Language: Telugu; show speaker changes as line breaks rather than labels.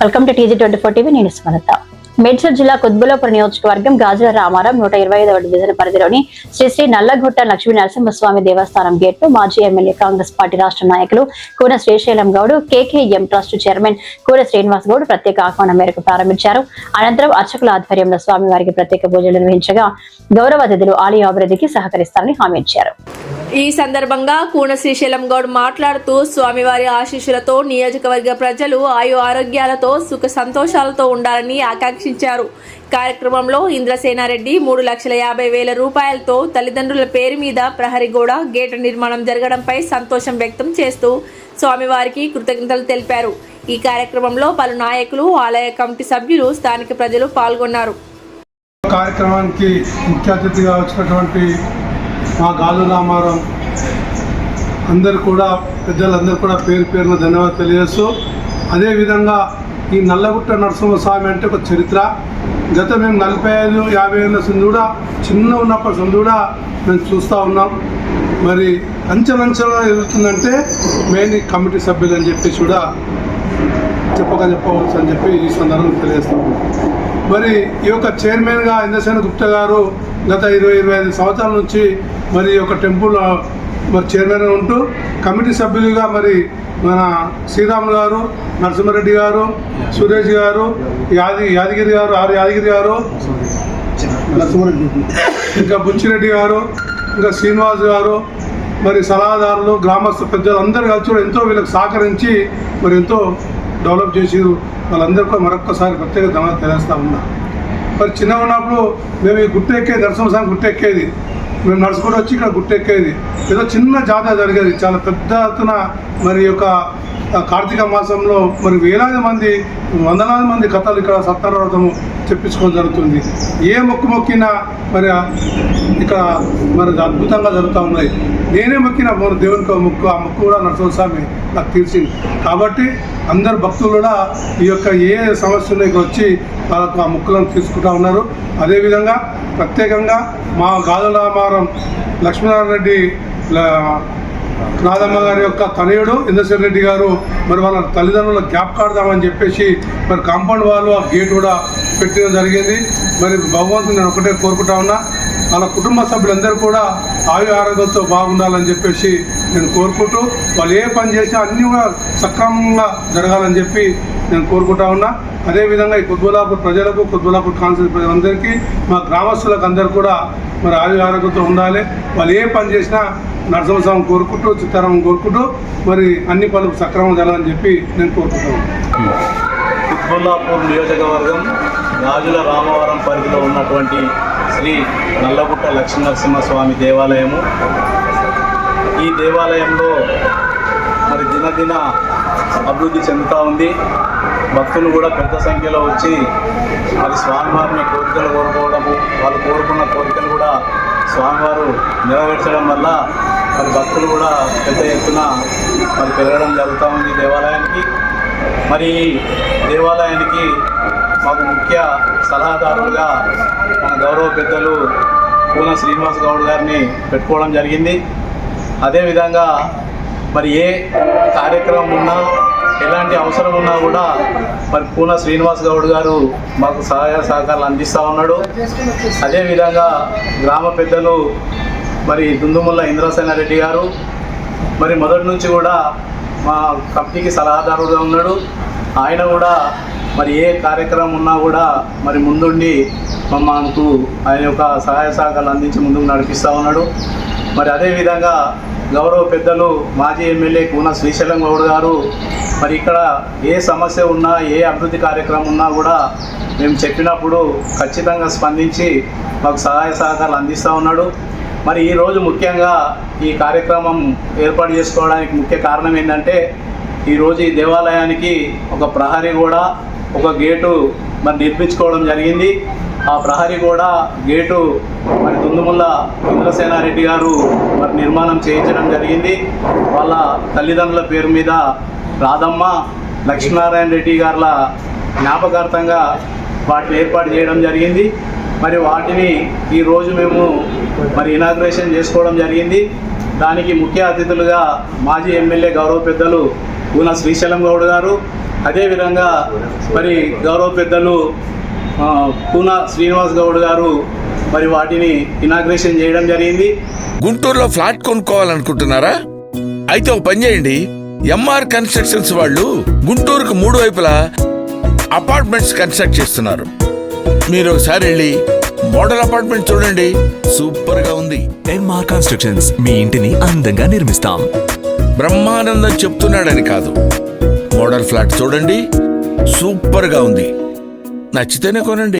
Welcome to TG24 TV. నేను స్మరత. మేడ్చల్ జిల్లా కుత్బుల్లాపూర్ నియోజకవర్గం గాజుల రామారం 125వ డివిజన్ పరిధిలోని శ్రీ శ్రీ నల్లగుట్ట లక్ష్మీ నరసింహస్వామి దేవస్థానం గేట్ ను మాజీ ఎమ్మెల్యే కాంగ్రెస్ పార్టీ రాష్ట్ర నాయకులు Koona Srisailam Goud, KKM trust chairman Koona Srinivas Goud ప్రత్యేక ఆహ్వానం మేరకు ప్రారంభించారు. అనంతరం అర్చకుల ఆధ్వర్యంలో స్వామివారికి ప్రత్యేక పూజలు నిర్వహించగా గౌరవ అతిథులు ఆలయ అభివృద్ధికి సహకరిస్తారని హామీ ఇచ్చారు.
ఈ సందర్భంగా కూన శ్రీశైలం గౌడ్ మాట్లాడుతూ స్వామివారి ఆశీస్సులతో నియోజకవర్గ ప్రజలు ఆయు ఆరోగ్యాలతో సుఖ సంతోషాలతో ఉండాలని ఆకాంక్షించారు. కార్యక్రమంలో ఇంద్రసేనారెడ్డి 3,50,000 రూపాయలతో తల్లిదండ్రుల పేరు మీద ప్రహరీ గోడ గేటు నిర్మాణం జరగడంపై సంతోషం వ్యక్తం చేస్తూ స్వామివారికి కృతజ్ఞతలు తెలిపారు. ఈ కార్యక్రమంలో పలు నాయకులు, ఆలయ కమిటీ సభ్యులు, స్థానిక ప్రజలు పాల్గొన్నారు.
కార్యక్రమానికి ముఖ్య అతిథిగా వచ్చినటువంటి మా గాజుల రామారం అందరు కూడా పెద్దలందరూ కూడా పేరు పేరున ధన్యవాదాలు తెలియజేస్తూ, అదేవిధంగా ఈ నల్లగుట్ట నరసింహస్వామి అంటే ఒక చరిత్ర. గత మేము 45-50 ఏళ్ళ సంది కూడా చిన్న ఉన్నప్పటి సంది కూడా మేము చూస్తూ ఉన్నాం. మరి అంచెలంచెలుగా ఎదుగుతుందంటే మెయిన్ కమిటీ సభ్యులు అని చెప్పేసి కూడా చెప్పవచ్చు అని చెప్పి ఈ సందర్భంగా తెలియజేస్తూ ఉన్నాం. మరి ఈ యొక్క చైర్మన్గా ఇంద్రసేన గుప్తా గారు గత 20-25 సంవత్సరాల నుంచి మరి ఒక టెంపుల్ మరి చైర్మన్గా ఉంటూ కమిటీ సభ్యులుగా మరి మన శ్రీరాములు గారు, నరసింహారెడ్డి గారు, సురేష్ గారు, యాదగిరి గారు, యాదగిరి గారు, నరసింహారెడ్డి, ఇంకా బుచ్చిరెడ్డి గారు, ఇంకా శ్రీనివాస్ గారు, మరి సలహాదారులు, గ్రామస్థ పెద్దలు అందరూ కలిసి ఎంతో వీళ్ళకి సహకరించి మరి ఎంతో డెవలప్ చేసారు. వాళ్ళందరూ కూడా మరొక్కసారి ప్రత్యేక ధన్యవాదాలు తెలియజేస్తూ ఉన్నారు. మరి చిన్నగా ఉన్నప్పుడు మేము ఈ గుట్ట ఎక్కేది, నరసింహస్వామి గుట్ట ఎక్కేది, మేము నడుచుకుంటూ వచ్చి ఇక్కడ గుట్ట ఎక్కేది. ఏదో చిన్న జాతర జరిగేది, చాలా పెద్ద ఎత్తున మరి యొక్క కార్తీక మాసంలో మరి వేలాది మంది, వందలాది మంది కథలు ఇక్కడ సత్తారవ్రతము చెప్పించుకోవడం జరుగుతుంది. ఏ మొక్కినా మరి ఇక్కడ మరి అద్భుతంగా జరుగుతూ ఉన్నాయి. నేనే మొక్కిన దేవునికి మొక్కు, ఆ మొక్కు కూడా నరసింహస్వామి నాకు తీర్చింది. కాబట్టి అందరు భక్తులు కూడా ఈ యొక్క ఏ సమస్యలు ఇక్కడ వచ్చి వాళ్ళకు ఆ మొక్కులను తీసుకుంటూ ఉన్నారు. అదేవిధంగా ప్రత్యేకంగా మా గాజుల రామారం లక్ష్మీనారాయణ నాదమ్మ గారి యొక్క తనయుడు ఇంద్రసేన రెడ్డి గారు మరి వాళ్ళ తల్లిదండ్రుల గ్యాప్ కాడదామని చెప్పేసి మరి కాంపౌండ్ వాళ్ళు ఆ గేట్ కూడా పెట్టడం జరిగింది. మరి భగవంతుని నేను ఒకటే కోరుకుంటా ఉన్నా, వాళ్ళ కుటుంబ సభ్యులందరూ కూడా ఆయు ఆరోగ్యంతో బాగుండాలని చెప్పేసి నేను కోరుకుంటూ, వాళ్ళు ఏ పని చేసినా అన్నీ కూడా సక్రమంగా జరగాలని చెప్పి నేను కోరుకుంటా ఉన్నా. అదేవిధంగా ఈ కుత్బుల్లాపూర్ ప్రజలకు, కుత్బుల్లాపూర్ కాన్స్టిట్యూన్సీ ప్రజలందరికీ, మా గ్రామస్తులకు అందరూ కూడా మరి ఆయు ఆరోగ్యంతో ఉండాలి. వాళ్ళు ఏ పని చేసినా నరసింహస్వామి కోరుకుంటూ, చిత్తారామం కోరుకుంటూ మరి అన్ని పనులు సక్రమంగా జరగాలని చెప్పి నేను కోరుకుంటాను.
కుత్బుల్లాపూర్ నియోజకవర్గం గాజుల రామవరం పరిధిలో ఉన్నటువంటి శ్రీ నల్లగుట్ట లక్ష్మీ నరసింహస్వామి దేవాలయము. ఈ దేవాలయంలో మరి దినదిన అభివృద్ధి చెందుతూ ఉంది. భక్తులు కూడా పెద్ద సంఖ్యలో వచ్చి మరి స్వామివారిని కోరికలు కోరుకోవడము, వాళ్ళు కోరుకున్న కోరికలు కూడా స్వామివారు నెరవేర్చడం వల్ల మరి భక్తులు కూడా పెద్ద ఎత్తున మరి పెరగడం జరుగుతూ ఉంది దేవాలయానికి. మరి దేవాలయానికి మాకు ముఖ్య సలహాదారులుగా మన గౌరవ పెద్దలు కూన శ్రీనివాస్ గౌడ్ గారిని పెట్టుకోవడం జరిగింది. అదేవిధంగా మరి ఏ కార్యక్రమం ఉన్నా, ఎలాంటి అవసరం ఉన్నా కూడా మరి కూన శ్రీనివాస్ గౌడ్ గారు మాకు సహాయ సహకారాలు అందిస్తూ ఉన్నాడు. అదేవిధంగా గ్రామ పెద్దలు మరి దుందుముల్ల ఇంద్రసేనారెడ్డి గారు మరి మొదటి నుంచి కూడా మా కమిటీకి సలహాదారుగా ఉన్నాడు. ఆయన కూడా మరి ఏ కార్యక్రమం ఉన్నా కూడా మరి ముందుండి మాకు ఆయన యొక్క సహాయ సహకారాలు అందించి ముందుకు నడిపిస్తూ ఉన్నాడు. మరి అదేవిధంగా గౌరవ పెద్దలు మాజీ ఎమ్మెల్యే కూన శ్రీశైలం గౌడ్ గారు మరి ఇక్కడ ఏ సమస్య ఉన్నా, ఏ అభివృద్ధి కార్యక్రమం ఉన్నా కూడా మేము చెప్పినప్పుడు ఖచ్చితంగా స్పందించి మాకు సహాయ సహకారాలు అందిస్తూ ఉన్నాడు. మరి ఈరోజు ముఖ్యంగా ఈ కార్యక్రమం ఏర్పాటు చేసుకోవడానికి ముఖ్య కారణం ఏంటంటే, ఈరోజు ఈ దేవాలయానికి ఒక ప్రహరీ కూడా, ఒక గేటు మరి నిర్మించుకోవడం జరిగింది. ఆ ప్రహరీ కూడా, గేటు మరి దుందుముల్ల ఇంద్రసేనారెడ్డి గారు మరి నిర్మాణం చేయించడం జరిగింది. వాళ్ళ తల్లిదండ్రుల పేరు మీద రాధమ్మ, లక్ష్మీనారాయణ రెడ్డి గారుల జ్ఞాపకార్థంగా వాటిని ఏర్పాటు చేయడం జరిగింది. మరి వాటిని ఈరోజు మేము మరి ఇనాగ్రేషన్ చేసుకోవడం జరిగింది. దానికి ముఖ్య అతిథులుగా మాజీ ఎమ్మెల్యే గౌరవ పెద్దలు కూన శ్రీశైలం గౌడ్ గారు, అదేవిధంగా మరి గౌరవ పెద్దలు కూన శ్రీనివాస్ గౌడ్ గారు మరి వాటిని ఇనాగ్రేషన్ చేయడం జరిగింది.
గుంటూరులో ఫ్లాట్ కొనుక్కోవాలనుకుంటున్నారా? అయితే ఒక పని చేయండి, ఎంఆర్ కన్స్ట్రక్షన్స్ వాళ్ళు గుంటూరుకు 3 వైపులా అపార్ట్మెంట్స్ కన్స్ట్రక్ట్ చేస్తున్నారు. మీరు ఒకసారి వెళ్ళి మోడల్ అపార్ట్మెంట్ చూడండి, సూపర్ గా ఉంది.
ఎంఆర్ కన్స్ట్రక్షన్స్, మీ ఇంటిని అందంగా నిర్మిస్తాం.
బ్రహ్మానందం చెప్తున్నాడని కాదు, మోడల్ ఫ్లాట్ చూడండి, సూపర్ గా ఉంది. నచ్చితేనే కొనండి.